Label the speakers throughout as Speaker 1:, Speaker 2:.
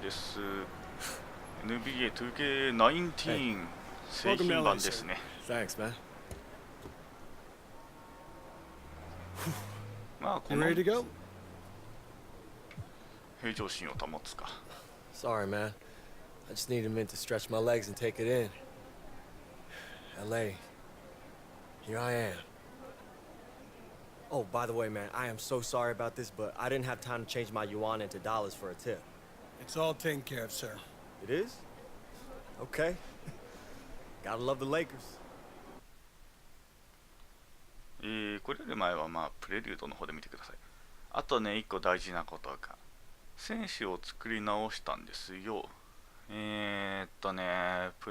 Speaker 1: です。NBA 2K19 製品版ですね。
Speaker 2: Thanks, man.
Speaker 1: まあこ
Speaker 2: You
Speaker 1: の
Speaker 2: ready to go?
Speaker 1: 平常心を保つか。
Speaker 2: Sorry, man. I just need a minute to stretch my legs and take it in. LA, here I am. Oh, by the way, man, I am so sorry about this, but I didn't have time to change my yuan into dollars for a tip.
Speaker 3: It's all taken care of, sir.
Speaker 2: It is? Okay. Gotta love the Lakers.
Speaker 1: これより前はプレリュードの方で見てください。あとね、一個大事なことが、選手を作り直したんですよ。プ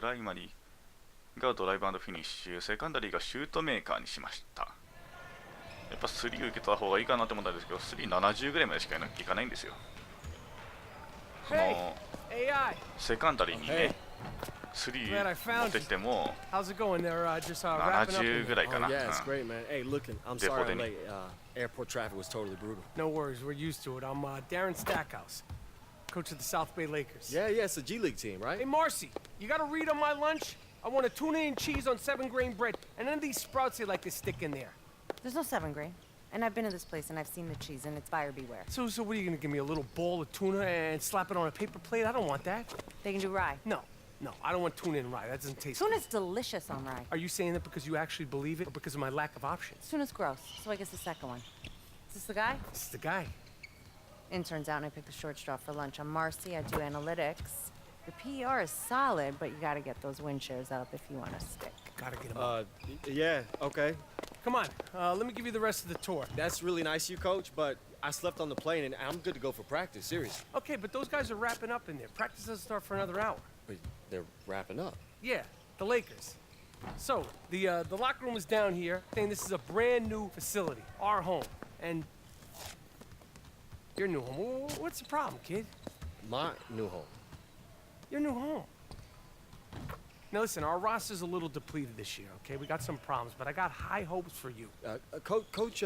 Speaker 1: ライマリーがドライブ&フィニッシュ、セカンダリーがシュートメーカーにしました。やっぱ3受けた方がいいかなと思ったんですけど、370ぐらいまでしかいかないんですよ。このセカンダリーにね、3持ってきても70ぐらいかな。
Speaker 2: Yeah, it's great, man. Hey, look, I'm sorry I'm late. Airport traffic was totally brutal.
Speaker 3: No worries, we're used to it. I'm Darren Stackhouse, coach of the South Bay Lakers.
Speaker 2: Yeah, it's a G League team, right?
Speaker 3: Hey, Marcy, you got to read on my lunch? I want a tuna and cheese on 7-grain bread, and then these sprouts they like to stick in there.
Speaker 4: There's no 7-grain. And I've been to this place and I've seen the cheese and it's buyer beware.
Speaker 3: So what are you gonna give me, a little bowl of tuna and slap it on a paper plate? I don't want that.
Speaker 4: They can do rye.
Speaker 3: No, I don't want tuna and rye. That doesn't taste
Speaker 4: Tuna's delicious on rye.
Speaker 3: Are you saying that because you actually believe it or because of my lack of options?
Speaker 4: Tuna's gross, so I guess the second one. Is this the guy?
Speaker 3: This is the guy.
Speaker 4: Intern's out and I picked the short straw for lunch. I'm Marcy, I do analytics. Your PR is solid, but you gotta get those wind shares up if you want to stick.
Speaker 3: Gotta get him up.
Speaker 2: Yeah, okay.
Speaker 3: Come on, let me give you the rest of the tour.
Speaker 2: That's really nice of you, Coach, but I slept on the plane and I'm good to go for practice, seriously.
Speaker 3: Okay, but those guys are wrapping up in there. Practice doesn't start for another hour.
Speaker 2: Wait, they're wrapping up?
Speaker 3: Yeah, the Lakers. So, the locker room is down here, saying this is a brand new facility, our home. And your new home. What's the problem, kid?
Speaker 2: My new home.
Speaker 3: Your new home. Now listen, our roster's a little depleted this year, okay? We got some problems, but I got high hopes for you.
Speaker 2: Coach,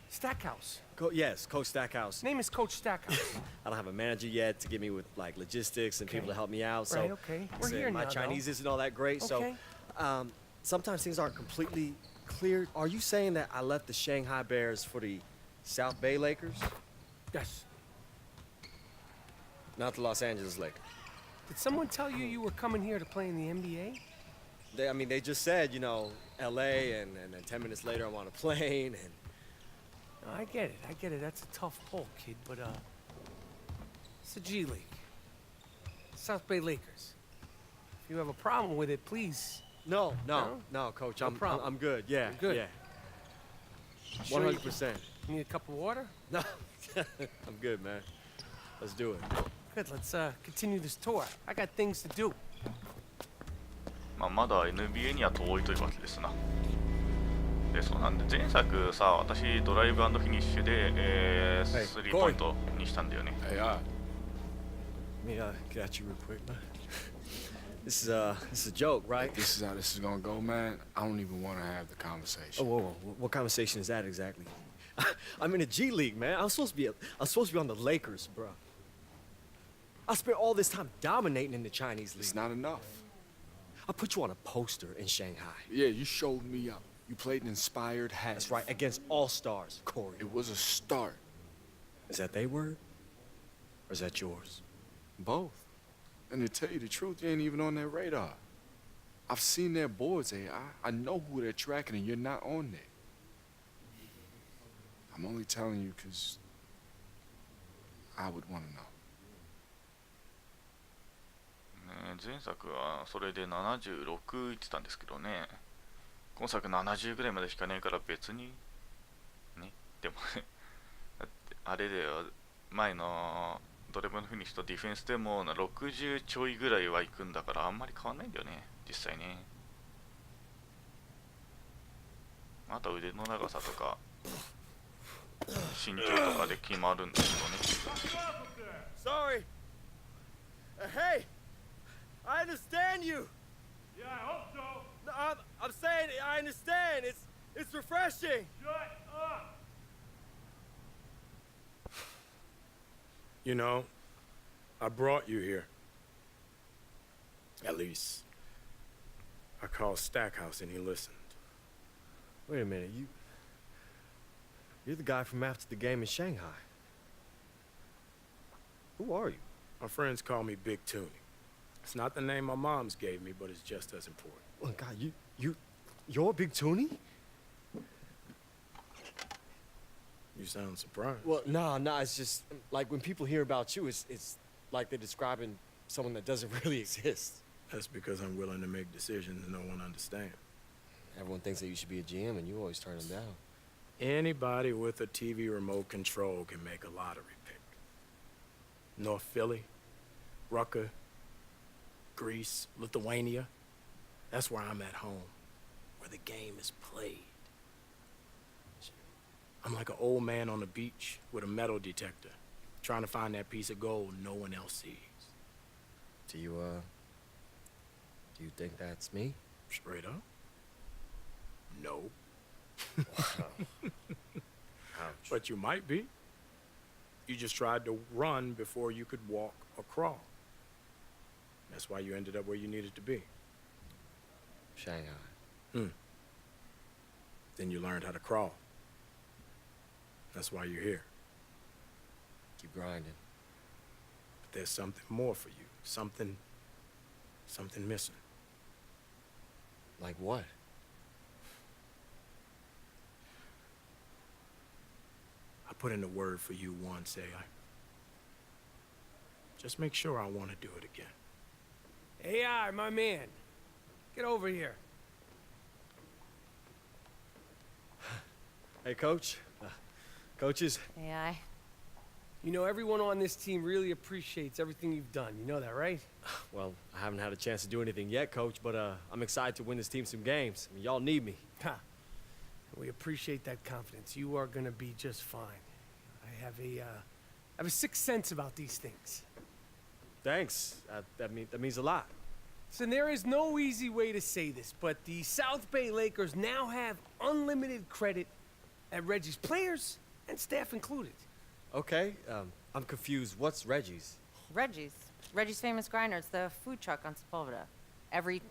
Speaker 3: Stackhouse.
Speaker 2: Yes, Coach Stackhouse.
Speaker 3: His name is Coach Stackhouse.
Speaker 2: I don't have a manager yet to get me with, like, logistics and people to help me out, so...
Speaker 3: Right, okay. We're here now,
Speaker 2: my Chinese isn't all that great,
Speaker 3: okay.
Speaker 2: So... sometimes things aren't completely clear. Are you saying that I left the Shanghai Bears for the South Bay Lakers?
Speaker 3: Yes.
Speaker 2: Not the Los Angeles Lakers.
Speaker 3: Did someone tell you you were coming here to play in the NBA?
Speaker 2: They just said, L.A., and then 10 minutes later I'm on a plane, and...
Speaker 3: No, I get it. That's a tough pull, kid, but, it's the G League. South Bay Lakers. If you have a problem with it, please...
Speaker 2: No, Coach, I'm good, yeah.
Speaker 3: You're good.
Speaker 2: Yeah.
Speaker 3: Sure
Speaker 2: 100%.
Speaker 3: You need a cup of water?
Speaker 2: No, I'm good, man. Let's do it.
Speaker 3: Good, let's continue this tour. I got things to do.
Speaker 1: まだ NBA には遠いというわけですな。で、そうなんで、前作さ、私ドライブ&フィニッシュで、スリーポイントにしたんだよね。
Speaker 2: Hey, let me get at you real quick, man. This is a joke, right?
Speaker 5: This is how this is gonna go, man. I don't even want to have the conversation.
Speaker 2: Oh, whoa. What conversation is that exactly? I'm in a G League, man. I'm supposed to be on the Lakers, bro. I spent all this time dominating in the Chinese league.
Speaker 5: It's not enough.
Speaker 2: I put you on a poster in Shanghai.
Speaker 5: Yeah, you showed me up. You played an inspired half.
Speaker 2: That's right, against all-stars, Corey.
Speaker 5: It was a start.
Speaker 2: Is that their word? Or is that yours?
Speaker 5: Both. And to tell you the truth, you ain't even on their radar. I've seen their boards, AI. I know who they're tracking, and you're not on there. I'm only telling you because I would want to know.
Speaker 1: 前作はそれで76いってたんですけどね、今作70ぐらいまでしかねえから別にね、でもね、だってあれでは前のドレブのフィニッシュとディフェンスでも60ちょいぐらいはいくんだからあんまり変わんないんだよね、実際ね。あと腕の長さとか身長とかで決まるんだけどね。
Speaker 2: Sorry. Hey, I understand you.
Speaker 6: Yeah, I hope so.
Speaker 2: No, I'm saying I understand. It's refreshing.
Speaker 6: Shut up.
Speaker 7: I brought you here. At least, I called Stackhouse and he listened.
Speaker 2: Wait a minute, you're the guy from after the game in Shanghai. Who are you?
Speaker 7: My friends call me Big Toonie. It's not the name my mom's gave me, but it's just as important.
Speaker 2: Oh God, you're Big Toonie?
Speaker 7: You sound surprised.
Speaker 2: Well, nah, it's just like when people hear about you, it's like they're describing someone that doesn't really exist.
Speaker 7: That's because I'm willing to make decisions no one understands.
Speaker 2: Everyone thinks that you should be a GM, and you always turn them down.
Speaker 7: Anybody with a TV remote control can make a lottery pick. North Philly, Rucker, Greece, Lithuania. That's where I'm at home, where the game is played. I'm like an old man on the beach with a metal detector, trying to find that piece of gold no one else sees.
Speaker 2: Do you think that's me?
Speaker 7: Straight up? No.
Speaker 2: Ouch.
Speaker 7: But you might be. You just tried to run before you could walk or crawl. That's why you ended up where you needed to be.
Speaker 2: Shanghai.
Speaker 7: Then you learned how to crawl. That's why you're here.
Speaker 2: Keep grinding.
Speaker 7: But there's something more for you. Something missing.
Speaker 2: Like what?
Speaker 7: I put in a word for you once, AI. Just make sure I want to do it again.
Speaker 3: AI, my man. Get over here.
Speaker 2: Hey, Coach. Coaches.
Speaker 4: AI.
Speaker 3: You know, everyone on this team really appreciates everything you've done. You know that, right?
Speaker 2: Well, I haven't had a chance to do anything yet, Coach, but I'm excited to win this team some games. I mean, y'all need me.
Speaker 3: Ha. We appreciate that confidence. You are gonna be just fine. I have a sixth sense about these things.
Speaker 2: Thanks. That means a lot.
Speaker 3: So there is no easy way to say this, but the South Bay Lakers now have unlimited credit at Reggie's, players and staff included.
Speaker 2: Okay. I'm confused. What's Reggie's?
Speaker 4: Reggie's Famous Grinder. It's the food truck on Sepulveda. Every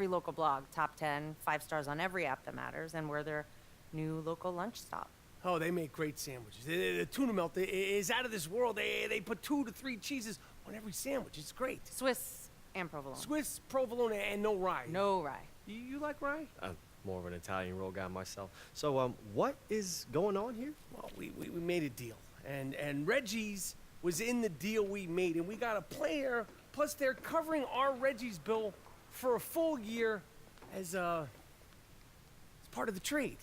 Speaker 4: local blog, top 10, 5 stars on every app that matters, and we're their new local lunch stop.
Speaker 3: Oh, they make great sandwiches. The tuna melt is out of this world. They put 2 to 3 cheeses on every sandwich. It's great.
Speaker 4: Swiss and provolone.
Speaker 3: Swiss, provolone, and no rye.
Speaker 4: No rye.
Speaker 3: You like rye?
Speaker 2: I'm more of an Italian roll guy myself. So, what is going on here?
Speaker 3: Well, we made a deal, and Reggie's was in the deal we made, and we got a player, plus they're covering our Reggie's bill for a full year as part of the trade.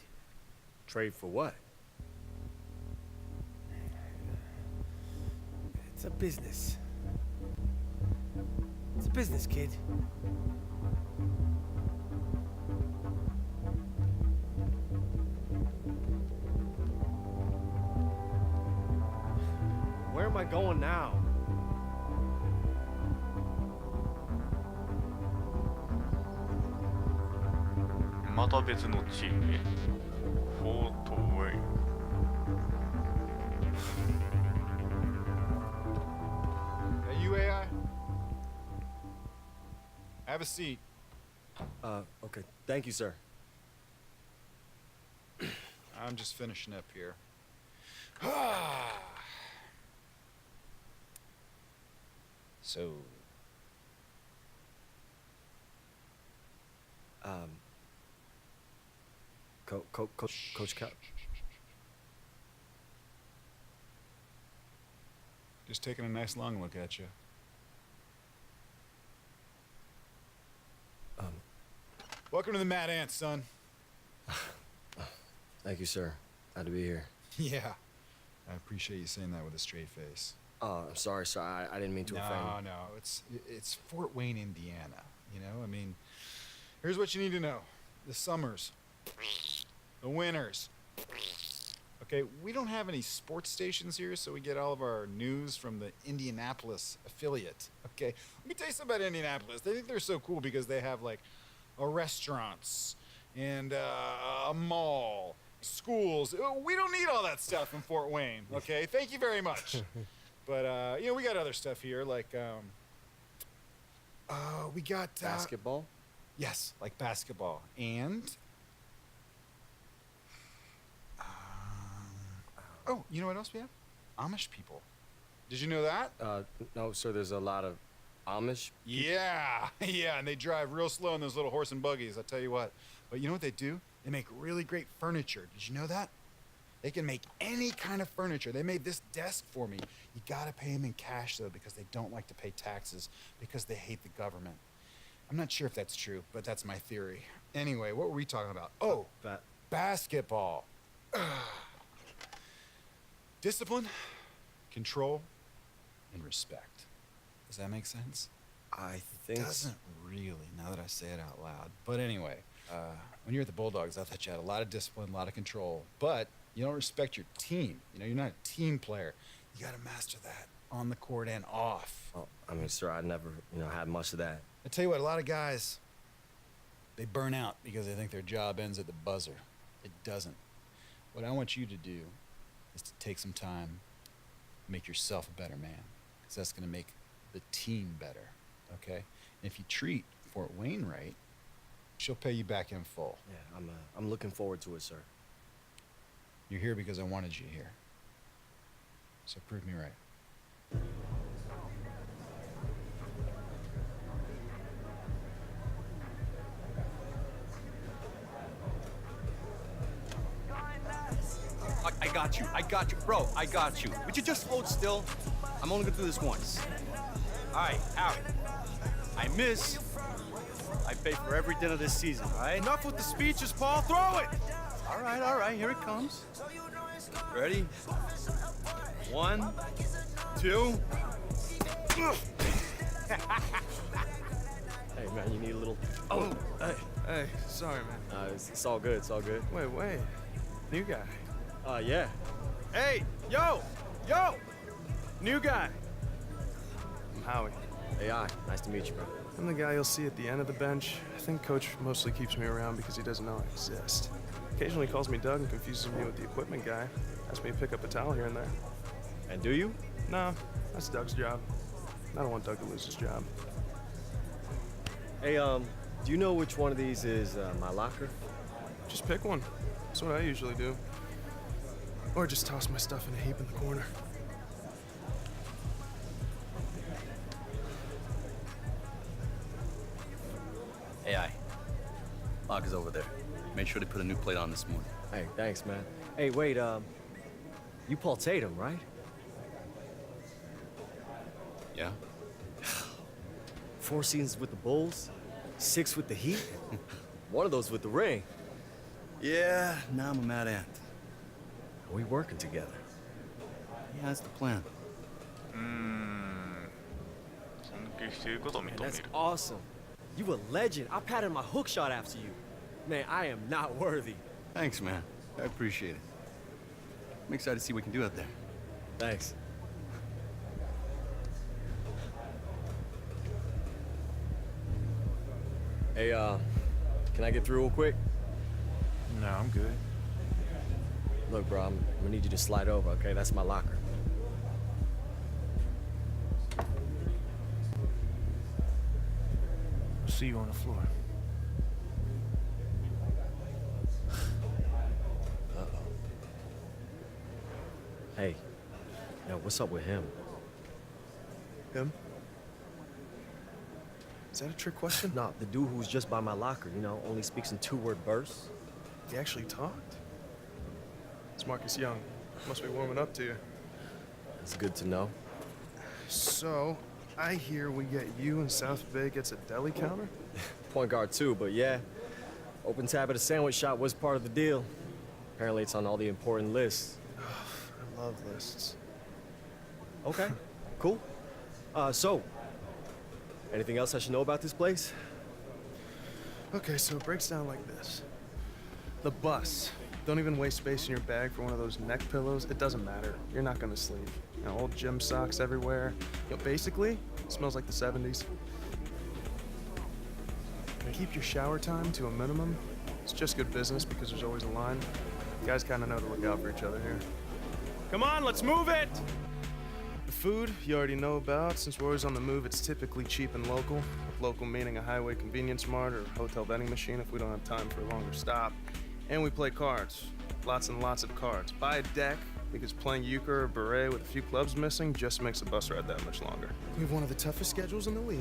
Speaker 2: Trade for what?
Speaker 3: It's a business. It's a business, kid.
Speaker 2: Where am I going now?
Speaker 1: また別のチームへ。フォートウェイ。
Speaker 8: Hey, you AI? Have a seat.
Speaker 2: Okay. Thank you, sir.
Speaker 8: I'm just finishing up here. So,
Speaker 2: Coach Cal.
Speaker 8: just taking a nice long look at you. Welcome to the Mad Ants, son.
Speaker 2: Thank you, sir. Glad to be here.
Speaker 8: Yeah, I appreciate you saying that with a straight face.
Speaker 2: I'm sorry, sir. I didn't mean to offend.
Speaker 8: No, it's Fort Wayne, Indiana. You know, I mean, here's what you need to know: the summers, the winters. Okay, we don't have any sports stations here, so we get all of our news from the Indianapolis affiliate. Okay, let me tell you something about Indianapolis. They think they're so cool because they have like a restaurants and a mall, schools. We don't need all that stuff in Fort Wayne. Okay, thank you very much. But you know, we got other stuff here, like we got
Speaker 2: Basketball?
Speaker 8: Yes, like basketball, and oh, you know what else we have? Amish people. Did you know that?
Speaker 2: No, sir, there's a lot of Amish.
Speaker 8: Yeah, yeah, and they drive real slow in those little horse and buggies, I'll tell you what. But you know what they do? They make really great furniture. Did you know that? They can make any kind of furniture. They made this desk for me. You gotta pay them in cash, though, because they don't like to pay taxes, because they hate the government. I'm not sure if that's true, but that's my theory. Anyway, what were we talking about? Oh, basketball. Discipline, control, and respect. Does that make sense?
Speaker 2: I think.
Speaker 8: It doesn't really, now that I say it out loud. But anyway, when you're at the Bulldogs, I thought you had a lot of discipline, a lot of control, but you don't respect your team. You know, you're not a team player. You gotta master that on the court and off.
Speaker 2: Oh, I mean, sir, I never, had much of that.
Speaker 8: I tell you what, a lot of guys, they burn out because they think their job ends at the buzzer. It doesn't. What I want you to do is to take some time, make yourself a better man, because that's gonna make the team better, okay? And if you treat Fort Wayne right, she'll pay you back in full.
Speaker 2: Yeah, I'm looking forward to it, sir.
Speaker 8: You're here because I wanted you here. So prove me right.
Speaker 9: I got you. Bro, I got you. Would you just hold still? I'm only gonna do this once. All right, Harry. I miss. I pay for every dinner this season, all right?
Speaker 3: Enough with the speeches, Paul. Throw it!
Speaker 9: All right, here it comes. Ready? 1, 2.
Speaker 2: Hey, man, you need a little.
Speaker 3: Oh, hey, sorry, man.
Speaker 2: It's all good. It's all good.
Speaker 3: Wait. New guy.
Speaker 2: Yeah.
Speaker 3: Hey, yo! New guy. I'm Howie.
Speaker 2: Hey, nice to meet you, bro.
Speaker 3: I'm the guy you'll see at the end of the bench. I think Coach mostly keeps me around because he doesn't know I exist. Occasionally calls me Doug and confuses me with the equipment guy. Asks me to pick up a towel here and there.
Speaker 2: And do you?
Speaker 3: No, that's Doug's job. I don't want Doug to lose his job.
Speaker 2: Hey, do you know which one of these is my locker?
Speaker 3: Just pick one. That's what I usually do. Or just toss my stuff in a heap in the corner.
Speaker 9: AI. Locker's over there. Made sure they put a new plate on this morning.
Speaker 2: Hey, thanks, man. Hey, wait, you Paul Tatum, right?
Speaker 9: Yeah?
Speaker 2: 4 seasons with the Bulls, 6 with the Heat, one of those with the ring.
Speaker 9: Yeah, now I'm a mad ant.
Speaker 2: Are we working together?
Speaker 9: Yeah, that's the plan.
Speaker 1: 尊敬していることを認
Speaker 2: Man,
Speaker 1: め
Speaker 2: that's
Speaker 1: る。
Speaker 2: awesome. You a legend. I patted my hook shot after you. Man, I am not worthy.
Speaker 9: Thanks, man. I appreciate it. I'm excited to see what we can do out there.
Speaker 2: Thanks. Hey, can I get through real quick?
Speaker 3: No, I'm good.
Speaker 2: Look, bro, I'm gonna need you to slide over, okay? That's my locker.
Speaker 3: I'll see you on the floor.
Speaker 2: Hey, yo, what's up with him?
Speaker 3: Him? Is that a trick question?
Speaker 2: Nah, the dude who's just by my locker, only speaks in 2-word bursts.
Speaker 3: He actually talked? It's Marcus Young. Must be warming up to you.
Speaker 2: It's good to know.
Speaker 3: So, I hear we get you and South Bay gets a deli counter?
Speaker 2: Point guard too, but yeah. Open tab at a sandwich shop was part of the deal. Apparently it's on all the important lists.
Speaker 3: I love lists.
Speaker 2: Okay, cool. So, anything else I should know about this place?
Speaker 3: Okay, so it breaks down like this. The bus. Don't even waste space in your bag for one of those neck pillows. It doesn't matter. You're not gonna sleep. Old gym socks everywhere. Basically, it smells like the 70s. And keep your shower time to a minimum. It's just good business because there's always a line. You guys kind of know to look out for each other here. Come on, let's move it! The
Speaker 10: food, you already know about. Since we're always on the move, it's typically cheap and local. With local meaning a highway convenience mart or hotel vending machine if we don't have time for a longer stop. And we play cards. Lots and lots of cards. Buy a deck, because playing euchre or beret with a few clubs missing just makes a bus ride that much longer. We have one of the toughest schedules in the league.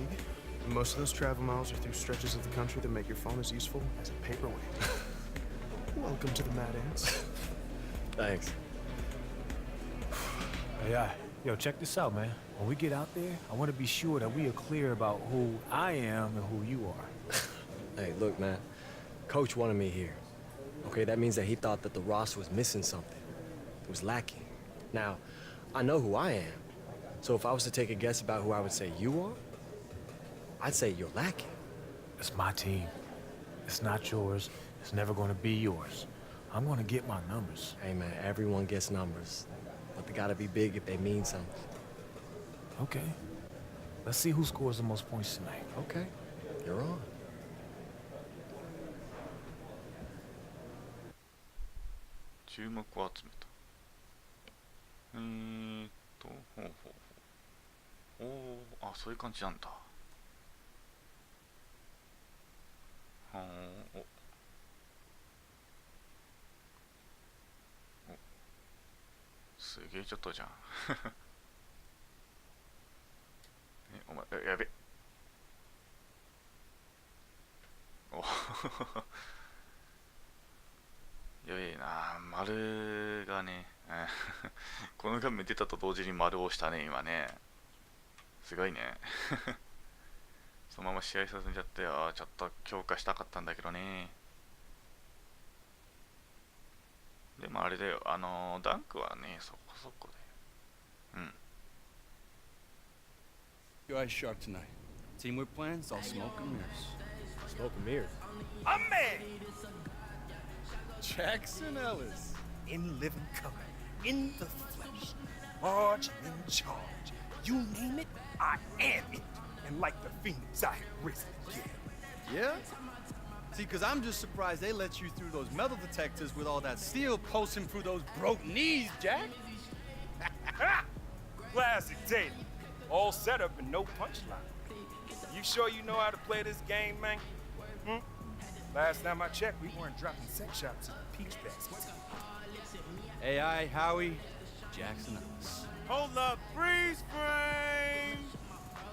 Speaker 10: And most of those travel miles are through stretches of the country that make your phone as useful as a paperweight. Welcome to the Mad Ants.
Speaker 2: Thanks.
Speaker 11: Hey, yo, check this out, man. When we get out there, I want to be sure that we are clear about who I am and who you are.
Speaker 2: Hey, look, man. Coach wanted me here. Okay, that means that he thought that the roster was missing something. It was lacking. Now, I know who I am. So if I was to take a guess about who I would say you are, I'd say you're lacking.
Speaker 11: It's my team. It's not yours. It's never going to be yours. I'm going to get my numbers.
Speaker 2: Hey, man, everyone gets numbers. But they gotta be big if they mean something.
Speaker 11: Okay. Let's see who scores the most points tonight.
Speaker 2: Okay, you're on.
Speaker 1: 注目を集めた。ほうほうほう。おー、あ、そういう感じなんだ。はーお。すげえちょっとじゃん。お前、やべ。おやべえな、丸がね、この画面出たと同時に丸を押したね、今ね。すごいね。そのまま試合させちゃってよ。ちょっと強化したかったんだけどね。でもあれだよ、ダンクはね、そこそこだよ。
Speaker 9: Your eyes sharp tonight. Team we're playing is all smoke and mirrors.
Speaker 2: Smoke and mirrors.
Speaker 3: I'm mad!
Speaker 9: Jackson Ellis.
Speaker 3: In living color, in the flesh, large and in charge. You name it, I am it. And like the phoenix, I have risen again.
Speaker 9: Yeah? See, because I'm just surprised they let you through those metal detectors with all that steel pulsing through those broke knees, Jack.
Speaker 6: Classic Tatum. All set up and no punchline. You sure you know how to play this game, man? Last time I checked, we weren't dropping sex shots in the peach baskets.
Speaker 9: AI, Howie, Jackson Ellis.
Speaker 6: Hold up, freeze frame!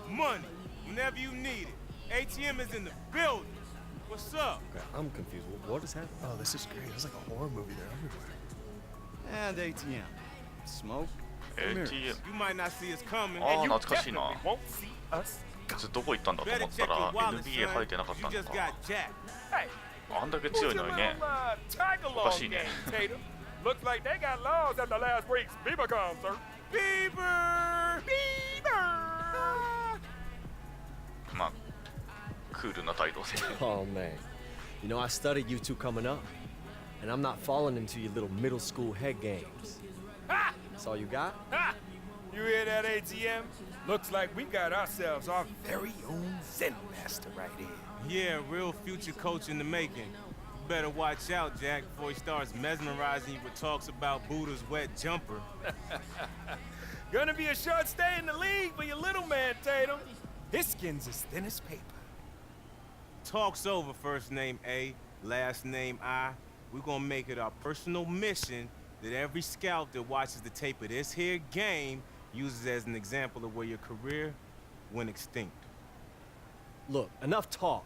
Speaker 6: Money, whenever you need it. ATM is in the building. What's up?
Speaker 2: Okay, I'm confused. What is happening?
Speaker 10: Oh, this is great. It's like a horror movie. They're everywhere.
Speaker 9: And ATM. Smoke.
Speaker 1: ATM。
Speaker 6: You might not see us coming,
Speaker 1: あー、
Speaker 6: and you
Speaker 1: 懐かしいな。
Speaker 6: definitely won't see us.
Speaker 1: どこ行ったんだと思
Speaker 6: Better
Speaker 1: った
Speaker 6: check
Speaker 1: ら
Speaker 6: your wallet,
Speaker 1: NBA 入
Speaker 6: son.
Speaker 1: ってなかった
Speaker 6: You
Speaker 1: んだ
Speaker 6: just
Speaker 1: か
Speaker 6: got jacked. Hey,
Speaker 1: あんだけ
Speaker 6: who's
Speaker 1: 強い
Speaker 6: your
Speaker 1: のに
Speaker 6: little
Speaker 1: ね。
Speaker 6: tiger
Speaker 1: おかしい
Speaker 6: log
Speaker 1: ね。
Speaker 6: game, Tatum? Looks like they got laws after last week's Bieber concert. Bieber! Bieber!
Speaker 1: まあ、クールな態度で。
Speaker 2: Oh, man. You know, I studied you two coming up. And I'm not falling into your little middle school head games.
Speaker 6: Ha!
Speaker 2: That's all you got?
Speaker 6: Ha! You hear that, ATM? Looks like we got ourselves our very own Zen master right here. Yeah, real future coach in the making. You better watch out, Jack, before he starts mesmerizing you with talks about Buddha's wet jumper. Gonna be a short stay in the league for your little man, Tatum. His skin's as thin as paper. Talk's over, first name A, last name I. We're gonna make it our personal mission that every scout that watches the tape of this here game uses as an example of where your career went extinct.
Speaker 2: Look, enough talk.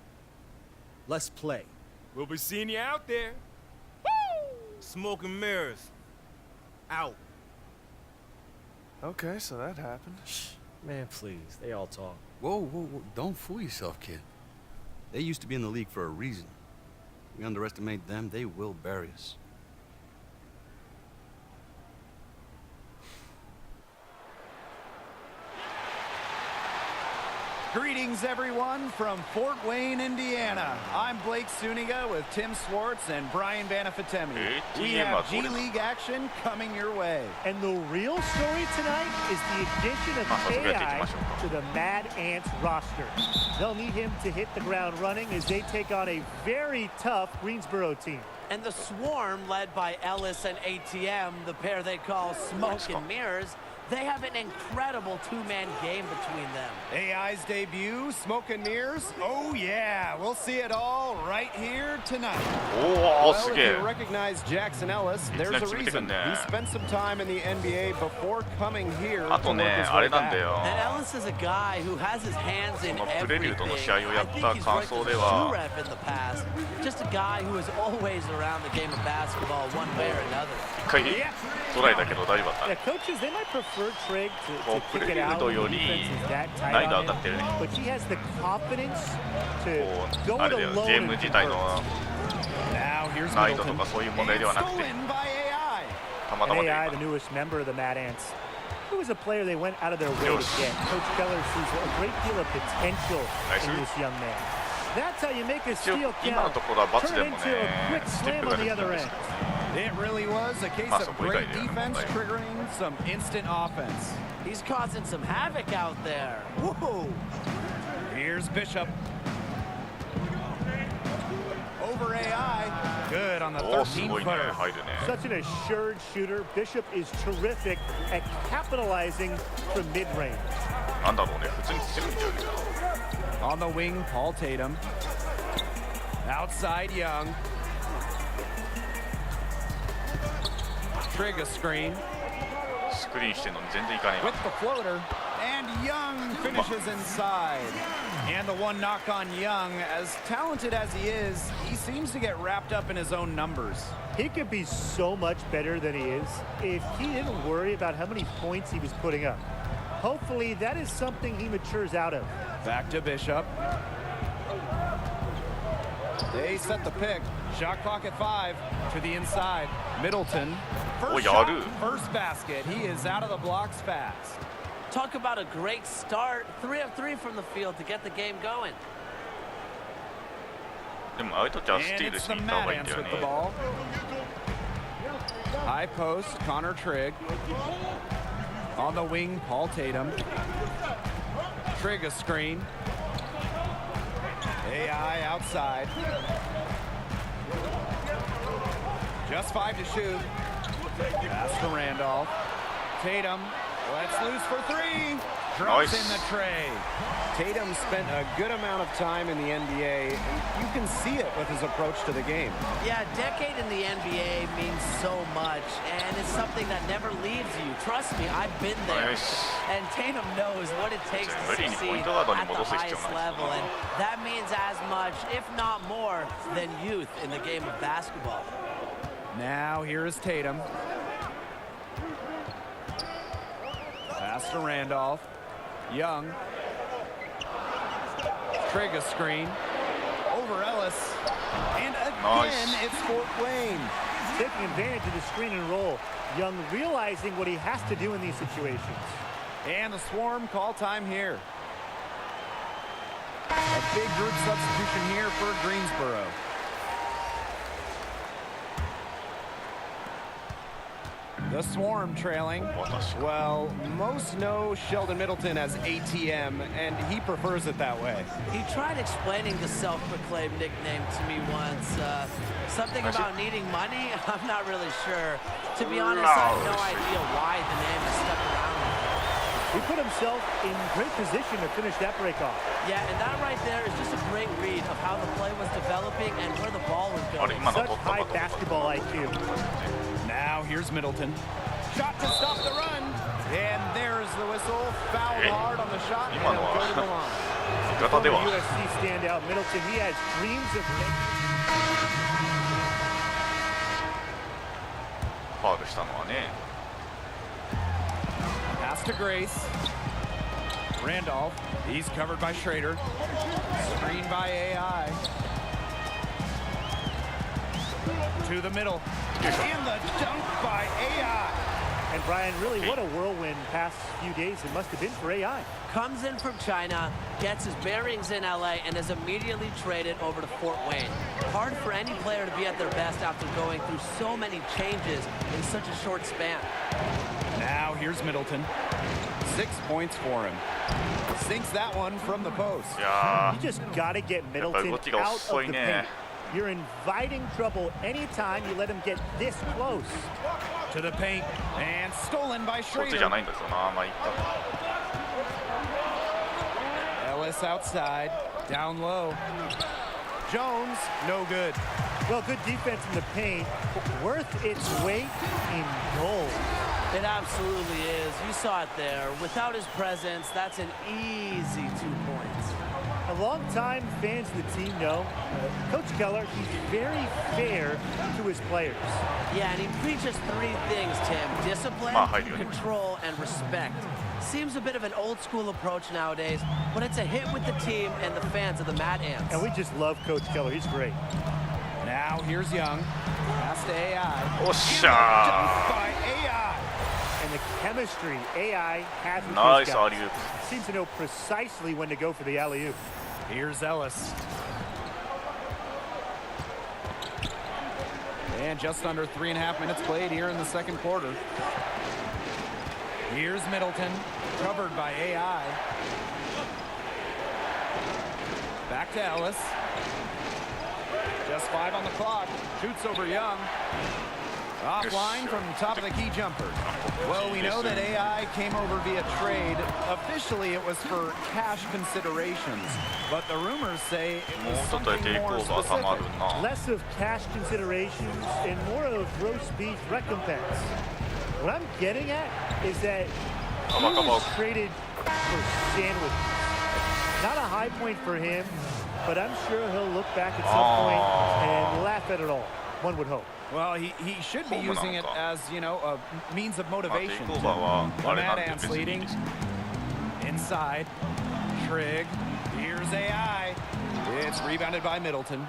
Speaker 2: Let's play.
Speaker 6: We'll be seeing you out there. Woo! Smoke and mirrors. Out.
Speaker 10: Okay, so that happened.
Speaker 2: Man, please. They all talk.
Speaker 9: Whoa, whoa, whoa. Don't fool yourself, kid. They used to be in the league for a reason. We underestimate them, they will bury us.
Speaker 12: Greetings, everyone, from Fort Wayne, Indiana. I'm Blake Suniga with Tim Swartz and Brian Banafatemi. We have G League action coming your way.
Speaker 13: And the real story tonight is the addition of AI to the Mad Ants roster. They'll need him to hit the ground running as they take on a very tough Greensboro team.
Speaker 14: And the Swarm, led by Ellis and ATM, the pair they call Smoke and Mirrors, They have an incredible two-man game between them.
Speaker 12: AI's debut, smoke and mirrors. Oh yeah, we'll see it all right here tonight.
Speaker 1: Oh,
Speaker 12: well, if you recognize Jackson Ellis, there's a reason. He spent some time in the NBA before coming here.
Speaker 1: あとね、あれなんだよ。
Speaker 14: And Ellis is a guy who has his hands in everything.
Speaker 1: プレリュードの試合をやった感想で
Speaker 14: I
Speaker 1: は
Speaker 14: think he's ranked as a shoe rep in the past. Just a guy who is always around the game of basketball one way or another.
Speaker 1: 一回トライだけど大丈夫だった。
Speaker 13: Yeah, coaches, they might prefer Trigg to
Speaker 1: もうプ
Speaker 13: kick
Speaker 1: レリ
Speaker 13: it
Speaker 1: ュー
Speaker 13: out
Speaker 1: ド
Speaker 13: when
Speaker 1: よ
Speaker 13: the
Speaker 1: り
Speaker 13: defense is that
Speaker 1: 難
Speaker 13: tight
Speaker 1: 易度
Speaker 13: on
Speaker 1: 上が
Speaker 13: him.
Speaker 1: ってるね。
Speaker 13: But he has the confidence to
Speaker 1: こ
Speaker 13: go
Speaker 1: うあ
Speaker 13: it
Speaker 1: れだよ、
Speaker 13: alone
Speaker 1: ゲー
Speaker 13: and
Speaker 1: ム自体
Speaker 13: convert.
Speaker 1: の
Speaker 12: Now here's
Speaker 1: 難易度と
Speaker 12: Middleton.
Speaker 1: かそういう問題ではなくて、
Speaker 12: Stolen by AI.
Speaker 1: たまた
Speaker 13: And
Speaker 1: まで
Speaker 13: AI, the
Speaker 1: 今。
Speaker 13: newest member of the Mad Ants, who is a player they went out of their way to get. Coach Keller sees a great deal of potential in this young man. That's how you make a
Speaker 1: 一応
Speaker 13: steal
Speaker 1: 今の
Speaker 13: count.
Speaker 1: ところは罰で
Speaker 13: Turn
Speaker 1: も
Speaker 13: into
Speaker 1: ね
Speaker 13: a quick
Speaker 1: ステッ
Speaker 13: slam
Speaker 1: プが
Speaker 13: on
Speaker 1: 出
Speaker 13: the
Speaker 1: てるん
Speaker 13: other
Speaker 1: ですけ
Speaker 13: end.
Speaker 1: どね。
Speaker 12: It really was a case of great defense triggering some instant offense.
Speaker 14: He's causing some havoc out there.
Speaker 12: Whoa! Here's Bishop. Over AI. Good on the
Speaker 1: おお、すごいね、
Speaker 12: 13-footer.
Speaker 1: 入るね。
Speaker 13: Such an assured shooter. Bishop is terrific at capitalizing from mid-range.
Speaker 1: なんだろうね、普通に強いんだよね。
Speaker 12: On the wing, Paul Tatum. Outside, Young. Trigg a screen.
Speaker 1: スクリーンしてんのに全然いかねえ
Speaker 12: With
Speaker 1: わ。
Speaker 12: the floater. And Young finishes inside. And the one knock on Young. As talented as he is, he seems to get wrapped up in his own numbers.
Speaker 13: He could be so much better than he is if he didn't worry about how many points he was putting up. Hopefully, that is something he matures out of.
Speaker 12: Back to Bishop. They set the pick. Shot clock at 5 to the inside. Middleton. First shot, first basket. He is out of the blocks fast.
Speaker 14: Talk about a great start. 3 of 3 from the field to get the game going.
Speaker 1: でもああいう時はス
Speaker 12: And
Speaker 1: ティール
Speaker 12: it's
Speaker 1: し
Speaker 12: the
Speaker 1: に行った方
Speaker 12: Mad
Speaker 1: がいいんだ
Speaker 12: Ants
Speaker 1: よ
Speaker 12: with the
Speaker 1: ね。
Speaker 12: ball. High post, Connor Trigg. On the wing, Paul Tatum. Trigg a screen. AI outside. Just 5 to shoot. Pass to Randolph. Tatum lets loose for 3. Drops in the tray. Tatum spent a good amount of time in the NBA, and you can see it with his approach to the game.
Speaker 14: Yeah, a decade in the NBA means so much, and it's something that never leaves you. Trust me, I've been there. And Tatum knows what it takes to succeed at the highest level, and that means as much, if not more, than youth in the game of basketball.
Speaker 12: Now here is Tatum. Pass to Randolph. Young. Trigg a screen. Over Ellis. And again, it's Fort Wayne.
Speaker 13: Taking advantage of the screen and roll. Young realizing what he has to do in these situations.
Speaker 12: And the Swarm call time here. A big group substitution here for Greensboro. The Swarm trailing. Well, most know Sheldon Middleton as ATM, and he prefers it that way.
Speaker 14: He tried explaining the self-proclaimed nickname to me once. Something about needing money? I'm not really sure. To be honest, I have no idea why the name is stuck around.
Speaker 13: He put himself in great position to finish that break off.
Speaker 14: Yeah, and that right there is just a great read of how the play was developing and where the ball was going.
Speaker 13: Such high basketball IQ.
Speaker 12: Now here's Middleton. Shot to stop the run. And there's the whistle. Foul hard on the shot. And it'll go to the line.
Speaker 13: Former USC standout Middleton, he has dreams of
Speaker 1: ファウルしたのはね。
Speaker 12: Pass to Grace. Randolph. He's covered by Schrader. Screen by AI. To the middle. And the dunk by AI.
Speaker 13: And Brian, really, what a whirlwind past few days it must have been for AI.
Speaker 14: Comes in from China, gets his bearings in LA, and is immediately traded over to Fort Wayne. Hard for any player to be at their best after going through so many changes in such a short span.
Speaker 12: Now here's Middleton. 6 points for him. Sinks that one from the post.
Speaker 13: You just got to get Middleton out of the paint. You're inviting trouble anytime you let him get this close.
Speaker 12: To the paint and stolen by
Speaker 1: こっちじゃ
Speaker 12: Schrader.
Speaker 1: ないんですよな。まあいった。
Speaker 12: Ellis outside, down low. Jones, no good.
Speaker 13: Well, good defense in the paint, worth its weight in gold.
Speaker 14: It absolutely is. You saw it there. Without his presence, that's an easy 2 points.
Speaker 13: A long-time fans of the team know Coach Keller, he's very fair to his players.
Speaker 14: Yeah, and he preaches 3 things, Tim. Discipline, control, and respect. Seems a bit of an old-school approach nowadays, but it's a hit with the team and the fans of the Mad Ants.
Speaker 13: And we just love Coach Keller. He's great.
Speaker 12: Now here's Young. Pass to AI.
Speaker 1: Osha!
Speaker 12: By AI.
Speaker 13: And the chemistry AI has with
Speaker 1: Nice
Speaker 13: these guys.
Speaker 1: alley-oop.
Speaker 13: Seems to know precisely when to go for the alley-oop.
Speaker 12: Here's Ellis. And just under 3.5 minutes played here in the second quarter. Here's Middleton, covered by AI. Back to Ellis. Just 5 on the clock. Shoots over Young. Offline from the top of the key jumper. Well, we know that AI came over via trade. Officially, it was for cash considerations. But the rumors say it was something more specific.
Speaker 13: Less of cash considerations and more of roast beef recompense. What I'm getting at is that he was traded for sandwiches. Not a high point for him, but I'm sure he'll look back at some point and laugh at it all. One would hope.
Speaker 12: Well, he should be using it as, you know, a means of motivation. The Mad Ants leading. Inside. Trigg. Here's AI. It's rebounded by Middleton.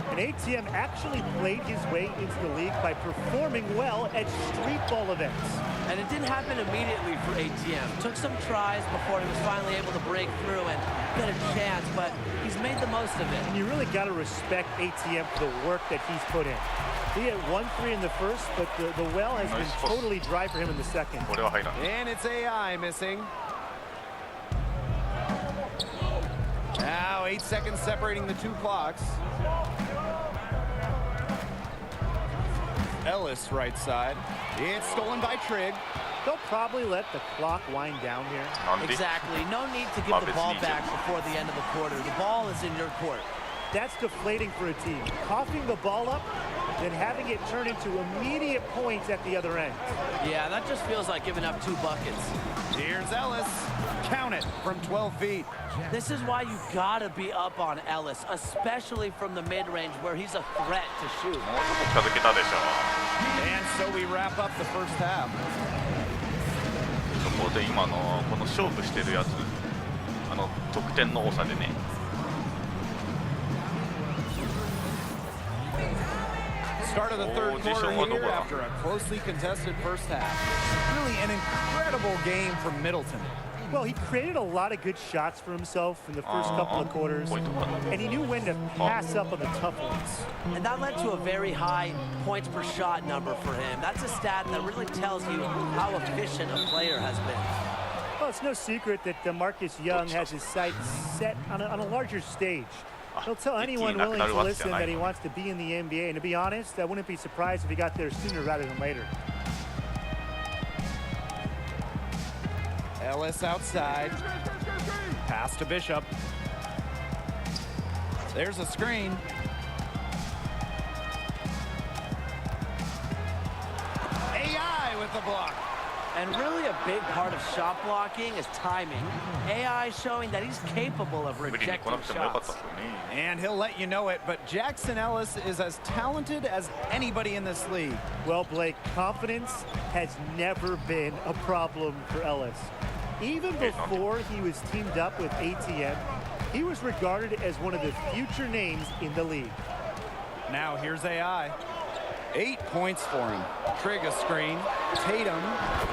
Speaker 13: And ATM actually played his way into the league by performing well at street ball events.
Speaker 14: And it didn't happen immediately for ATM. Took some tries before he was finally able to break through and get a chance, but he's made the most of it.
Speaker 13: And you really got to respect ATM for the work that he's put in. He had 1-3 in the first, but the well has been totally dry for him in the second.
Speaker 12: And it's AI missing. Now 8 seconds separating the 2 clocks. Ellis right side. It's stolen by Trigg.
Speaker 13: They'll probably let the clock wind down here.
Speaker 14: Exactly. No need to give the ball back before the end of the quarter. The ball is in your court.
Speaker 13: That's deflating for a team. Coughing the ball up, then having it turn into immediate points at the other end.
Speaker 14: Yeah, that just feels like giving up 2 buckets.
Speaker 12: Here's Ellis. Count it from 12 feet.
Speaker 14: This is why you gotta be up on Ellis, especially from the mid-range where he's a threat to shoot.
Speaker 12: And so we wrap up the first half.
Speaker 1: そこで今のこの勝負してるやつ、得点の多さでね。
Speaker 12: Start of the third quarter here after a closely contested first half. Really an incredible game from Middleton.
Speaker 13: Well, he created a lot of good shots for himself in the first couple of quarters, and he knew when to pass up on the tough ones.
Speaker 14: And that led to a very high points per shot number for him. That's a stat that really tells you how efficient a player has been.
Speaker 13: Well, it's no secret that Marcus Young has his sights set on a larger stage. He'll tell anyone willing to listen that he wants to be in the NBA, and to be honest, I wouldn't be surprised if he got there sooner rather than later.
Speaker 12: Ellis outside. Pass to Bishop. There's a screen. AI with the block.
Speaker 14: And really a big part of shot blocking is timing. AI showing that he's capable of rejecting shots.
Speaker 12: And he'll let you know it, but Jackson Ellis is as talented as anybody in this league.
Speaker 13: Well, Blake, confidence has never been a problem for Ellis. Even before he was teamed up with ATM, he was regarded as one of the future names in the league.
Speaker 12: Now here's AI. 8 points for him. Trigg a screen. Tatum.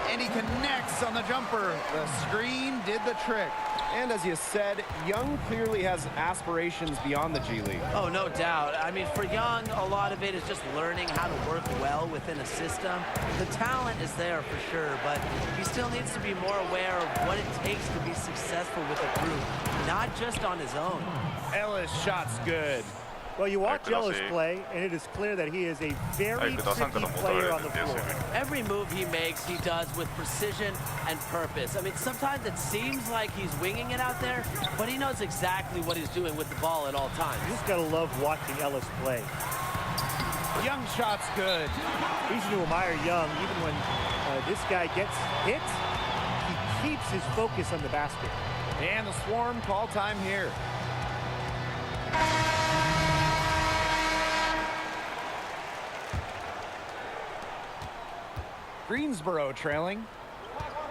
Speaker 12: And he connects on the jumper. The screen did the trick. And as you said, Young clearly has aspirations beyond the G League.
Speaker 14: Oh, no doubt. I mean, for Young, a lot of it is just learning how to work well within a system. The talent is there for sure, but he still needs to be more aware of what it takes to be successful with a group, not just on his own.
Speaker 12: Ellis shot's good.
Speaker 13: Well, you watch Ellis play, and it is clear that he is a very tricky player on the floor.
Speaker 14: Every move he makes, he does with precision and purpose. I mean, sometimes it seems like he's winging it out there, but he knows exactly what he's doing with the ball at all times.
Speaker 13: You just gotta love watching Ellis play.
Speaker 12: Young shot's good.
Speaker 13: Easy to admire Young, even when this guy gets hit, he keeps his focus on the basket.
Speaker 12: And the Swarm call time here. Greensboro trailing.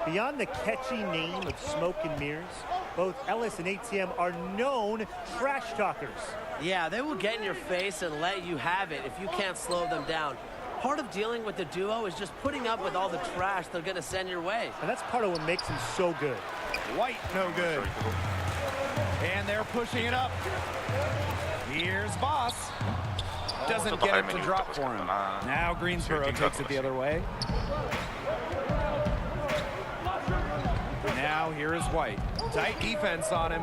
Speaker 13: Beyond the catchy name of Smoke and Mirrors, both Ellis and ATM are known trash talkers.
Speaker 14: Yeah, they will get in your face and let you have it if you can't slow them down. Part of dealing with the duo is just putting up with all the trash they're going to send your way.
Speaker 13: And that's part of what makes him so good.
Speaker 12: White, no good. And they're pushing it up. Here's Boss. Doesn't get it to drop for him. Now Greensboro takes it the other way. Now here is White. Tight defense on him.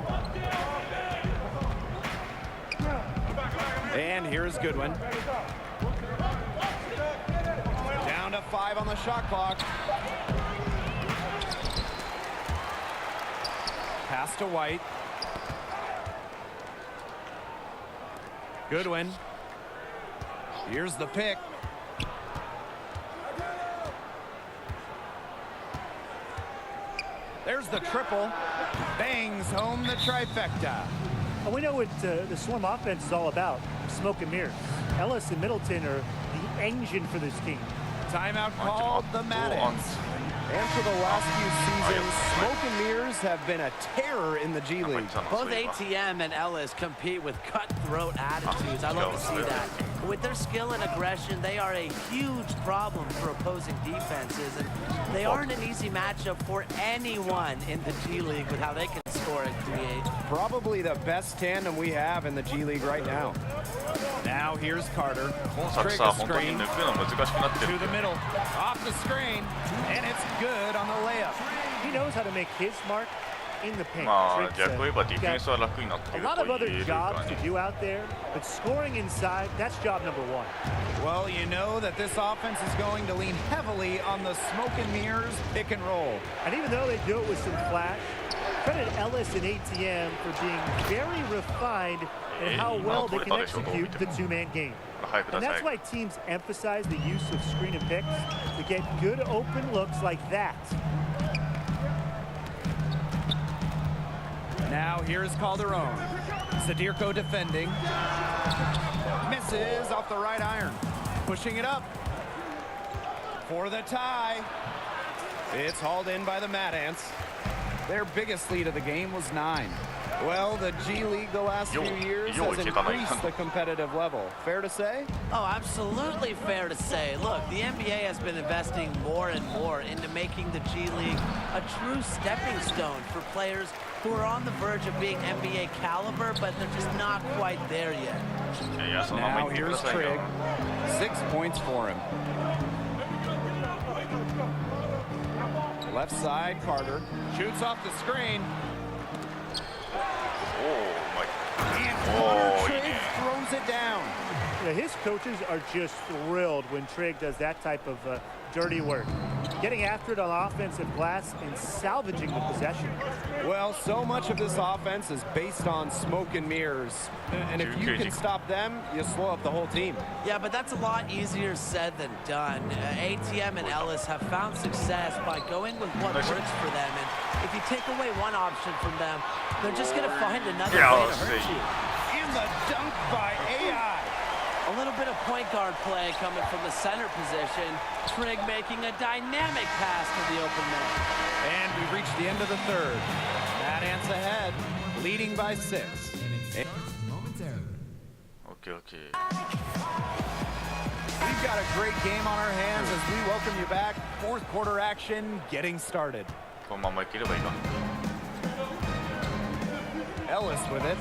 Speaker 12: And here's Goodwin. Down to 5 on the shot clock. Pass to White. Goodwin. Here's the pick. There's the triple. Bangs home the trifecta.
Speaker 13: And we know what the Swarm offense is all about. Smoke and mirrors. Ellis and Middleton are the engine for this team.
Speaker 12: Timeout called the Mad Ants. And for the last few seasons, Smoke and Mirrors have been a terror in the G League.
Speaker 14: Both ATM and Ellis compete with cutthroat attitudes. I love to see that. With their skill and aggression, they are a huge problem for opposing defenses. And they aren't an easy matchup for anyone in the G League with how they can score and create.
Speaker 12: Probably the best tandem we have in the G League right now. Now here's Carter. Trick a screen to the middle. Off the screen. And it's good on the layup.
Speaker 13: He knows how to make his mark in the paint.
Speaker 1: まあ逆を言えばディフェンスは楽になってい
Speaker 13: A
Speaker 1: る
Speaker 13: lot
Speaker 1: と
Speaker 13: of
Speaker 1: 言
Speaker 13: other
Speaker 1: えるか
Speaker 13: jobs to
Speaker 1: ね。
Speaker 13: do out there, but scoring inside, that's job number 1.
Speaker 12: Well, you know that this offense is going to lean heavily on the Smoke and Mirrors pick and roll.
Speaker 13: And even though they do it with some flash, credit Ellis and ATM for being very refined in how well they can execute the two-man game. And that's why teams emphasize the use of screen and picks to get good open looks like that.
Speaker 12: Now here's Calderon. Sadirko defending. Misses off the right iron. Pushing it up for the tie. It's hauled in by the Mad Ants. Their biggest lead of the game was 9. Well, the G League the last few years has increased the competitive level. Fair to say?
Speaker 14: Oh, absolutely fair to say. Look, the NBA has been investing more and more into making the G League a true stepping stone for players who are on the verge of being NBA caliber, but they're just not quite there yet.
Speaker 12: Now here's Trigg. 6 points for him. Left side, Carter. Shoots off the screen. And Trigg throws it down.
Speaker 13: Yeah, his coaches are just thrilled when Trigg does that type of dirty work. Getting after it on offensive glass and salvaging the possession.
Speaker 12: Well, so much of this offense is based on smoke and mirrors. And if you can stop them, you slow up the whole team.
Speaker 14: Yeah, but that's a lot easier said than done. ATM and Ellis have found success by going with what works for them. And if you take away one option from them, they're just going to find another way to hurt you.
Speaker 12: And the dunk by AI.
Speaker 14: A little bit of point guard play coming from the center position. Trigg making a dynamic pass to the open man.
Speaker 12: And we've reached the end of the third. Mad Ants ahead, leading by 6.
Speaker 1: Okay.
Speaker 12: We've got a great game on our hands as we welcome you back. Fourth quarter action getting started.
Speaker 1: このままいければいいか。
Speaker 12: Ellis with it.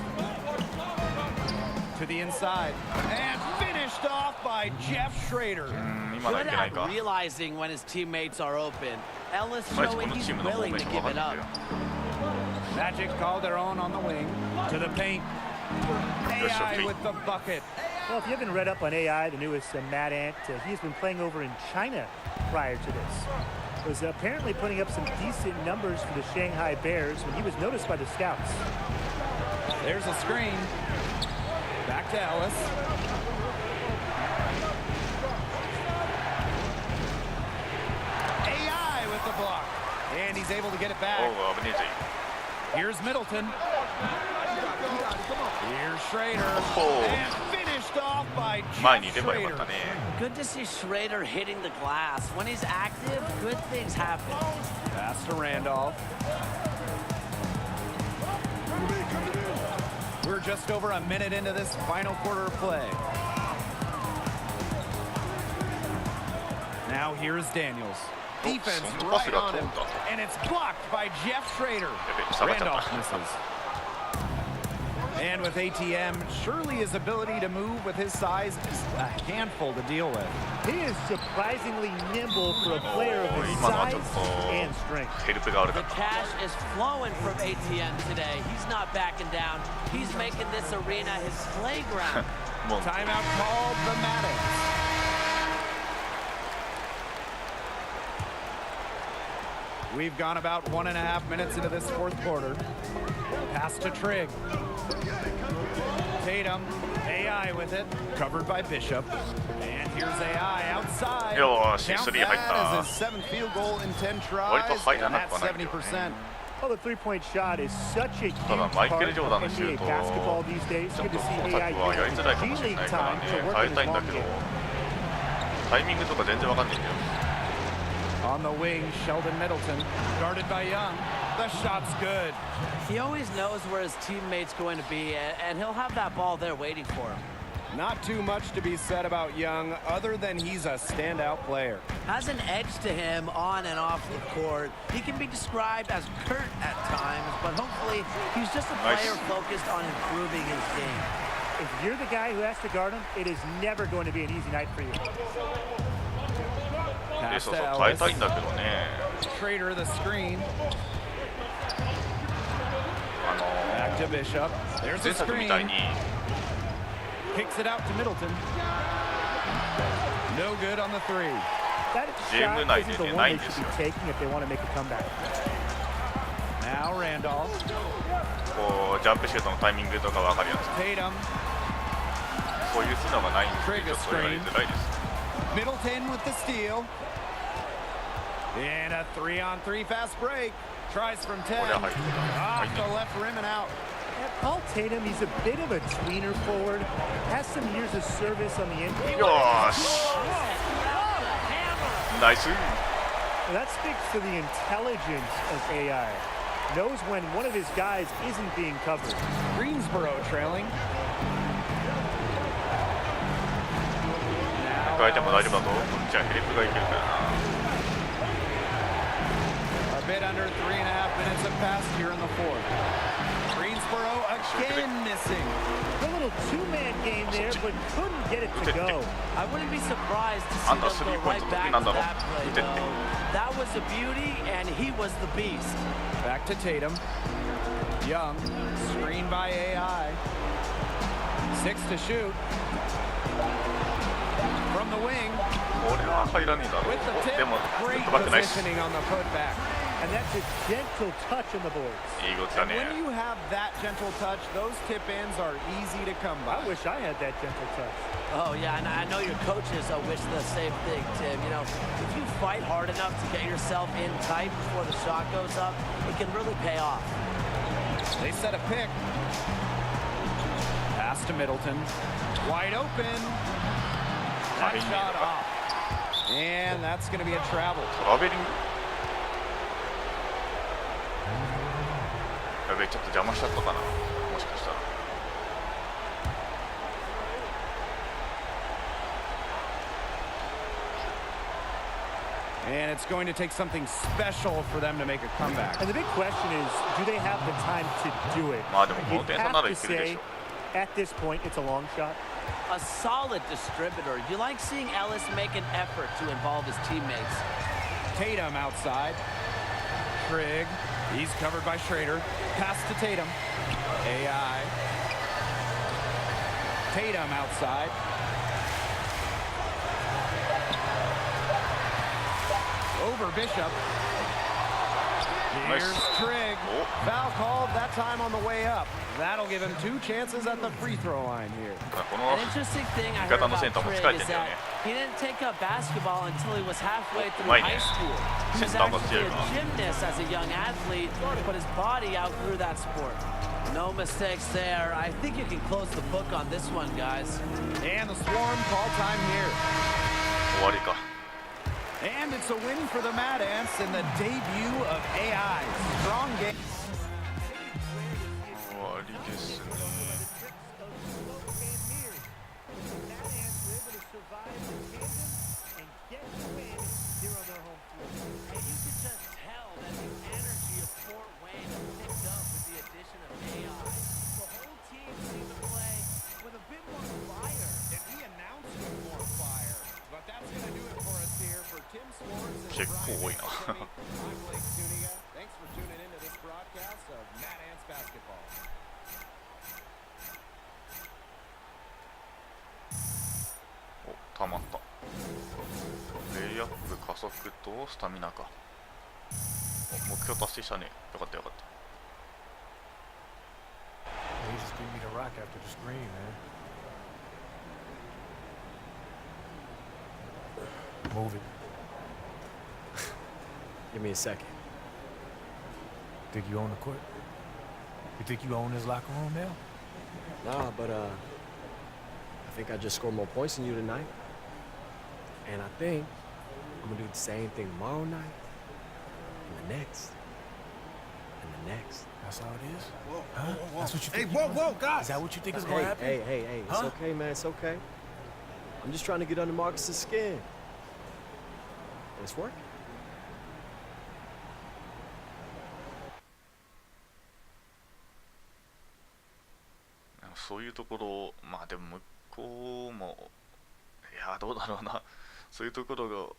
Speaker 12: To the inside. And finished off by Jeff Schrader.
Speaker 14: Good at realizing when his teammates are open. Ellis showing he's willing to give it up.
Speaker 12: Magic Calderon on the wing. To the paint. AI with the bucket.
Speaker 13: Well, if you haven't read up on AI, the newest Mad Ant, he's been playing over in China prior to this. Was apparently putting up some decent numbers for the Shanghai Bears when he was noticed by the scouts.
Speaker 12: There's a screen. Back to Ellis. AI with the block. And he's able to get it back. Here's Middleton. Here's Schrader. And finished off by Schrader.
Speaker 14: Good to see Schrader hitting the glass. When he's active, good things happen.
Speaker 12: Pass to Randolph. We're just over a minute into this final quarter of play. Now here's Daniels. Defense right on him. And it's blocked by Jeff Schrader. Randolph misses. And with ATM, surely his ability to move with his size is a handful to deal with.
Speaker 13: He is surprisingly nimble for a player of his size and strength.
Speaker 14: The cash is flowing from ATM today. He's not backing down. He's making this arena his playground.
Speaker 12: Timeout called the Maddox. We've gone about 1.5 minutes into this fourth quarter. Pass to Trigg. Tatum, AI with it, covered by Bishop. And here's AI outside. Count that as his 7th field goal in 10 tries, and that's 70%.
Speaker 13: Well, the three-point shot is such a huge part of NBA basketball these days. Good to see AI use his G-League time to work in his long game.
Speaker 12: On the wing, Sheldon Middleton, guarded by Young. The shot's good.
Speaker 14: He always knows where his teammate's going to be, and he'll have that ball there waiting for him.
Speaker 12: Not too much to be said about Young, other than he's a standout player.
Speaker 14: Has an edge to him on and off the court. He can be described as curt at times, but hopefully he's just a player focused on improving his game.
Speaker 13: If you're the guy who has to guard him, it is never going to be an easy night for you.
Speaker 12: Pass to Ellis. Schrader the screen. Back to Bishop. There's a screen. Kicks it out to Middleton. No good on the three.
Speaker 13: That shot isn't the one they should be taking if they want to make a comeback.
Speaker 12: Now Randolph. Tatum. Trigg a screen. Middleton with the steal. And a 3-on-3 fast break. Tries from 10. Off the left rim and out.
Speaker 13: Paul Tatum, he's a bit of a tweener forward. Has some years of service on the end.
Speaker 1: Nice.
Speaker 13: Well, that speaks to the intelligence of AI. Knows when one of his guys isn't being covered.
Speaker 12: Greensboro trailing. A bit under 3.5 minutes have passed here in the fourth. Greensboro again missing.
Speaker 13: A little two-man game there, but couldn't get it to go.
Speaker 14: I wouldn't be surprised to see them go right back to that play, though. That was a beauty, and he was the beast.
Speaker 12: Back to Tatum. Young, screened by AI. 6 to shoot. From the wing. With the tip, great positioning on the putback.
Speaker 13: And that's a gentle touch on the boards.
Speaker 12: And when you have that gentle touch, those tip-ins are easy to come by.
Speaker 13: I wish I had that gentle touch.
Speaker 14: Oh, yeah, and I know your coaches wish the same thing, Tim. You know, if you fight hard enough to get yourself in tight before the shot goes up, it can really pay off.
Speaker 12: They set a pick. Pass to Middleton. Wide open. That shot off. And that's going to be a travel. And it's going to take something special for them to make a comeback.
Speaker 13: And the big question is, do they have the time to do it? You have to say, at this point, it's a long shot.
Speaker 14: A solid distributor. You like seeing Ellis make an effort to involve his teammates.
Speaker 12: Tatum outside. Trigg. He's covered by Schrader. Pass to Tatum. AI. Tatum outside. Over Bishop. Here's Trigg. Foul called, that time on the way up. That'll give him 2 chances at the free throw line here.
Speaker 14: An interesting thing I heard about Trigg is that he didn't take up basketball until he was halfway through high school. He was actually a gymnast as a young athlete, but his body outgrew that sport. No mistakes there. I think you can close the book on this one, guys.
Speaker 12: And the Swarm call time here.
Speaker 1: 終わりか。
Speaker 12: And it's a win for the Mad Ants in the debut of AI. Strong game.
Speaker 1: 終わりですね。結構多いな。お、溜まった。レイアップ、加速とスタミナか。お、目標達成したね。よかったよかった。
Speaker 11: He just gave me the rock after the screen, man. Move it.
Speaker 2: Give me a second.
Speaker 11: Think you own the court? You think you own this locker room now?
Speaker 2: Nah, but I think I just scored more points than you tonight. And I think I'm gonna do the same thing tomorrow night, and the next, and the next.
Speaker 11: That's how it is?
Speaker 3: Whoa,
Speaker 11: huh?
Speaker 3: whoa, whoa.
Speaker 11: That's what you
Speaker 3: Hey,
Speaker 11: think?
Speaker 3: whoa, guys!
Speaker 11: Is that what you think is gonna happen?
Speaker 2: Hey, it's okay, man, it's okay. I'm just trying to get under Marcus's skin. And it's working.
Speaker 1: そういうところ、まあでも向こうも、いやどうだろうな、そういうところ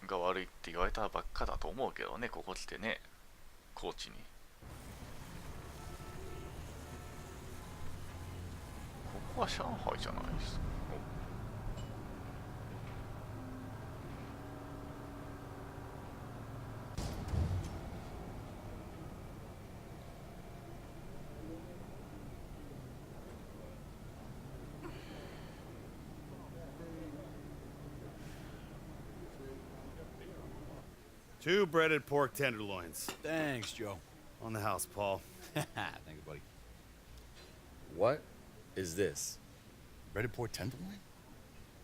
Speaker 1: が悪いって言われたらばっかだと思うけどね、ここ来てね、コーチに。ここは上海じゃないですか。
Speaker 15: Two breaded pork tenderloins.
Speaker 9: Thanks, Joe.
Speaker 15: On the house, Paul.
Speaker 9: Thank you, buddy.
Speaker 2: What is this?
Speaker 9: Breaded pork tenderloin?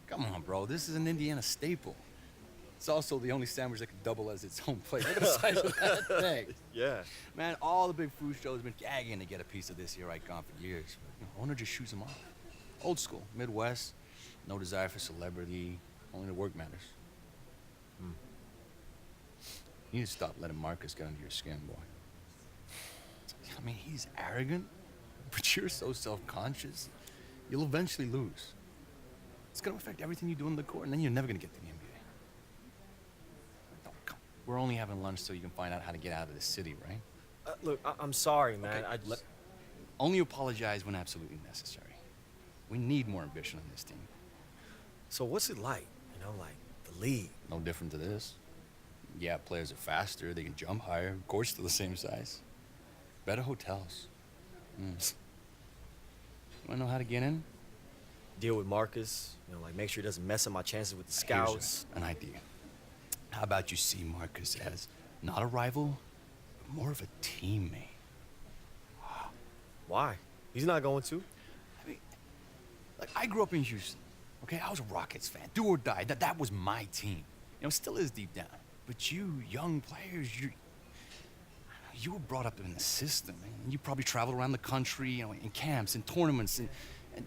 Speaker 9: Come on, bro. This is an Indiana staple. It's also the only sandwich that can double as its own plate. Look at the size of that thing.
Speaker 2: Yeah.
Speaker 9: Man, all the big food shows have been gagging to get a piece of this here icon for years. But, owner just shoots them off. Old school, Midwest, no desire for celebrity, only the work matters. You need to stop letting Marcus get under your skin, boy. I mean, he's arrogant, but you're so self-conscious. You'll eventually lose. It's gonna affect everything you do on the court, and then you're never gonna get to the NBA. Oh, come. We're only having lunch so you can find out how to get out of the city, right?
Speaker 2: Look, I'm sorry, man.
Speaker 9: Okay, only apologize when absolutely necessary. We need more ambition on this team.
Speaker 2: So what's it like? You know, like the league?
Speaker 9: No different to this. Yeah, players are faster, they can jump higher, courts still the same size. Better hotels. You wanna know how to get in?
Speaker 2: Deal with Marcus, you know, like make sure he doesn't mess up my chances with the scouts.
Speaker 9: Here's an idea. How about you see Marcus as not a rival, but more of a teammate?
Speaker 2: Why? He's not going to.
Speaker 9: I mean, like, I grew up in Houston, okay? I was a Rockets fan, do or die. That was my team. You know, still is deep down. But you, young players, you were brought up in the system, and you probably traveled around the country, you know, in camps and tournaments,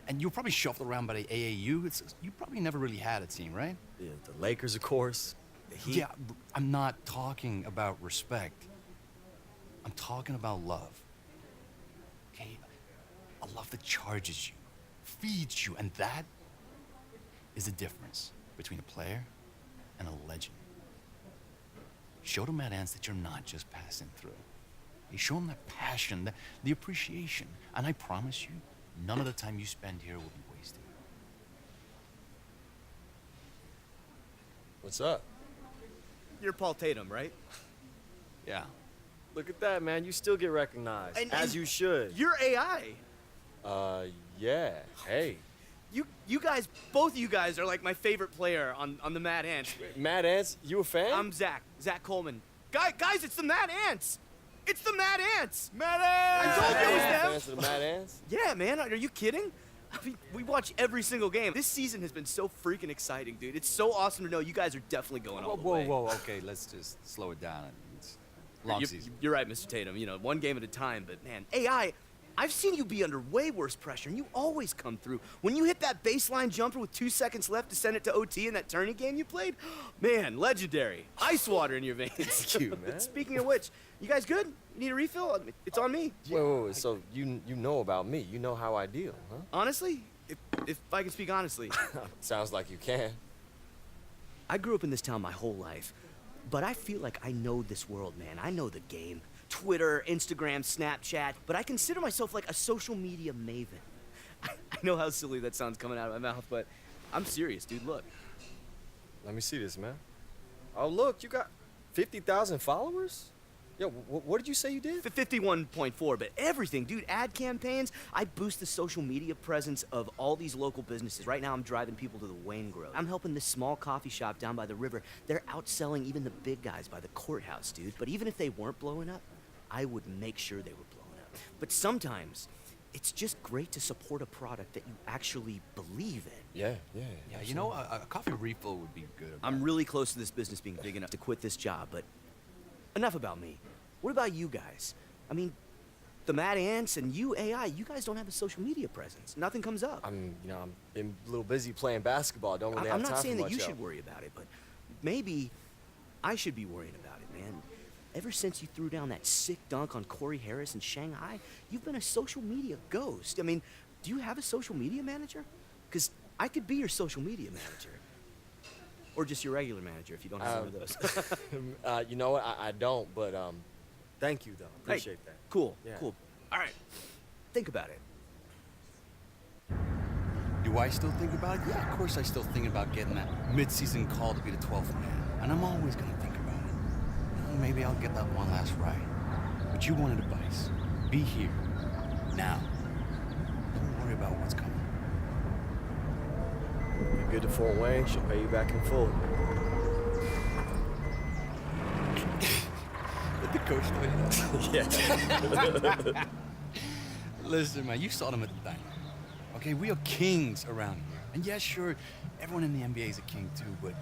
Speaker 9: and you were probably shuffled around by the AAU. You probably never really had a team, right?
Speaker 2: Yeah, the Lakers, of course. The Heat.
Speaker 9: Yeah, I'm not talking about respect. I'm talking about love. Okay? A love that charges you, feeds you, and that is the difference between a player and a legend. Show the Mad Ants that you're not just passing through. You show them that passion, the appreciation, and I promise you, none of the time you spend here will be wasted.
Speaker 2: What's up?
Speaker 16: You're Paul Tatum, right?
Speaker 9: Yeah.
Speaker 2: Look at that, man. You still get recognized. As you should.
Speaker 16: You're AI.
Speaker 2: Yeah. Hey.
Speaker 16: You guys, both of you guys are like my favorite player on the Mad Ants.
Speaker 2: Mad Ants? You a fan?
Speaker 16: I'm Zach Coleman. Guys, it's the Mad Ants. It's the Mad Ants.
Speaker 6: Mad Ants!
Speaker 16: I told you it was them.
Speaker 2: Fans of the Mad Ants?
Speaker 16: Yeah, man. Are you kidding? I mean, we watch every single game. This season has been so freaking exciting, dude. It's so awesome to know you guys are definitely going all the way.
Speaker 9: Whoa, okay, let's just slow it down. It's long season.
Speaker 16: You're right, Mr. Tatum. You know, one game at a time. But man, AI, I've seen you be under way worse pressure, and you always come through. When you hit that baseline jumper with 2 seconds left to send it to OT in that tourney game you played, man, legendary. Ice water in your veins.
Speaker 2: Thank you, man.
Speaker 16: Speaking of which, you guys good? You need a refill? It's on me.
Speaker 2: Wait. So you know about me. You know how I deal, huh?
Speaker 16: Honestly, if I can speak honestly.
Speaker 2: Sounds like you can.
Speaker 16: I grew up in this town my whole life, but I feel like I know this world, man. I know the game. Twitter, Instagram, Snapchat, but I consider myself like a social media maven. I know how silly that sounds coming out of my mouth, but I'm serious, dude. Look.
Speaker 2: Let me see this, man. Oh, look, you got 50,000 followers? Yo, what did you say you did?
Speaker 16: 51.4, but everything, dude. Ad campaigns. I boost the social media presence of all these local businesses. Right now, I'm driving people to the Wayne Grove. I'm helping this small coffee shop down by the river. They're outselling even the big guys by the courthouse, dude. But even if they weren't blowing up, I would make sure they were blowing up. But sometimes, it's just great to support a product that you actually believe in.
Speaker 2: Yeah.
Speaker 9: You know, a coffee refill would be good.
Speaker 16: I'm really close to this business being big enough to quit this job, but enough about me. What about you guys? I mean, the Mad Ants and you, AI, you guys don't have a social media presence. Nothing comes up.
Speaker 2: I'm been a little busy playing basketball. Don't really have
Speaker 16: I'm
Speaker 2: time
Speaker 16: not saying
Speaker 2: for
Speaker 16: that you
Speaker 2: much
Speaker 16: should worry about it, but maybe I should be worrying about it, man. Ever since you threw down that sick dunk on Corey Harris in Shanghai, you've been a social media ghost. I mean, do you have a social media manager? Because I could be your social media manager. Or just your regular manager if you don't have one of those.
Speaker 2: You know what? I don't, but thank you, though. Appreciate that.
Speaker 16: Cool,
Speaker 2: Yeah.
Speaker 16: cool. All right, think about it.
Speaker 9: Do I still think about it? Yeah, of course I still think about getting that mid-season call to be the 12th man. And I'm always going to think about it. You know, maybe I'll get that one last ride. But you wanted advice. Be here. Now. Don't worry about what's coming.
Speaker 2: You're good to Fort Wayne. She'll pay you back in full.
Speaker 9: Let the coach know.
Speaker 2: Yeah.
Speaker 9: Listen, man, you saw them at the diner. Okay, we are kings around here. And yeah, sure, everyone in the NBA is a king too, but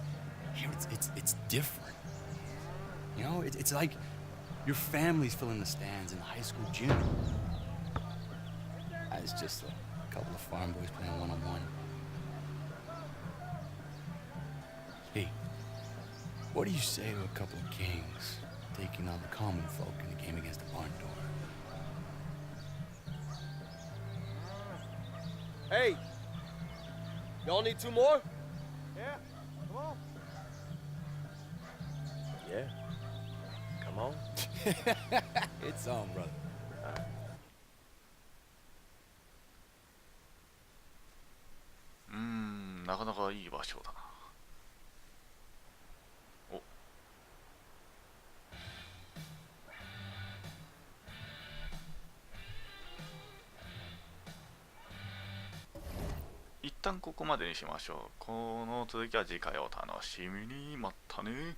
Speaker 9: here it's different. You know, it's like your family's filling the stands in the high school gym. It's just a couple of farm boys playing one-on-one. Hey, what do you say to a couple of kings taking on the common folk in the game against the barn door?
Speaker 2: Hey, y'all need 2 more?
Speaker 6: Yeah, come on.
Speaker 2: Yeah. Come on.
Speaker 9: It's on, brother.
Speaker 1: うーん、なかなかいい場所だな。お。一旦ここまでにしましょう。この続きは次回お楽しみに。またね。